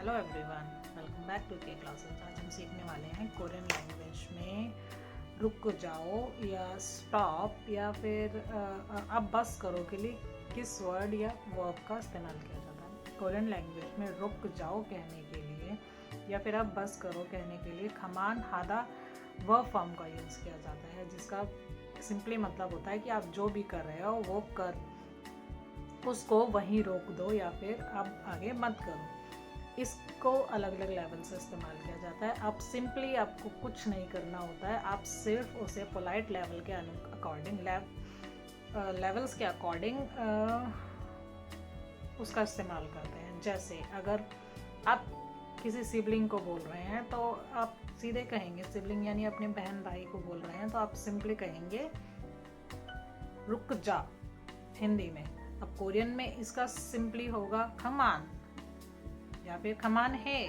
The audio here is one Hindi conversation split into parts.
Hello everyone, welcome back to K classes. आज हम सीखने वाले हैं कोरियन लैंग्वेज में रुक जाओ या स्टॉप या फिर अब बस करो के लिए किस वर्ड या वर्ब का इस्तेमाल किया जाता है। कोरियन लैंग्वेज में रुक जाओ कहने के लिए या फिर अब बस करो कहने के लिए खमान हादा वर्ब फॉर्म का यूज़ किया जाता है, जिसका सिंपली मतलब होता है कि आप जो भी कर रहे हो वो कर उसको वहीं रोक दो या फिर अब आगे मत करो। इसको अलग अलग लेवल से इस्तेमाल किया जाता है। अब सिंपली आपको कुछ नहीं करना होता है, आप सिर्फ उसे पोलाइट लेवल के अकॉर्डिंग लेवल्स के अकॉर्डिंग उसका इस्तेमाल करते हैं। जैसे अगर आप किसी सिबलिंग को बोल रहे हैं तो आप सीधे कहेंगे, सिबलिंग यानी अपने बहन भाई को बोल रहे हैं तो आप सिंपली कहेंगे रुक जा हिंदी में। अब कोरियन में इसका सिंपली होगा खमान या फिर खमान है।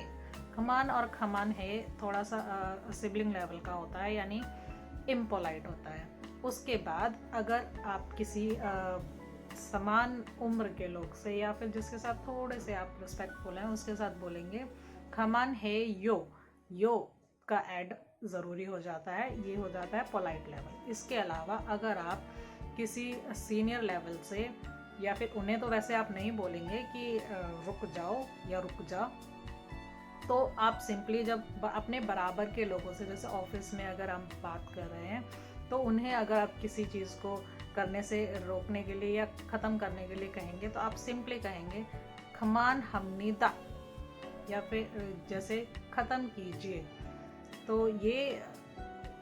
खमान और खमान है थोड़ा सा सिबलिंग लेवल का होता है, यानी इम्पोलाइट होता है। उसके बाद अगर आप किसी समान उम्र के लोग से या फिर जिसके साथ थोड़े से आप रिस्पेक्टफुल हैं उसके साथ बोलेंगे खमान है यो का ऐड ज़रूरी हो जाता है, ये हो जाता है पोलाइट लेवल। इसके अलावा अगर आप किसी सीनियर लेवल से या फिर उन्हें तो वैसे आप नहीं बोलेंगे कि रुक जाओ या रुक जा, तो आप सिंपली जब अपने बराबर के लोगों से, जैसे ऑफिस में अगर हम बात कर रहे हैं तो उन्हें अगर आप किसी चीज़ को करने से रोकने के लिए या ख़त्म करने के लिए कहेंगे तो आप सिंपली कहेंगे खमान हमनीदा या फिर जैसे ख़त्म कीजिए। तो ये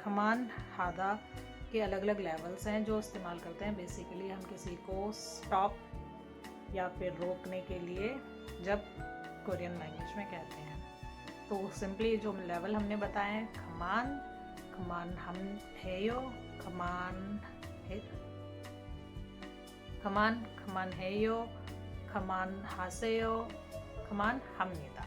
खमान हादा के अलग अलग लेवल्स हैं जो इस्तेमाल करते हैं। बेसिकली हम किसी को स्टॉप या फिर रोकने के लिए जब कोरियन लैंग्वेज में कहते हैं। तो सिंपली जो लेवल हमने बताए हैं खमान हम हेयो, खमान हेयो, खमान हासेयो, खमान हमनीदा।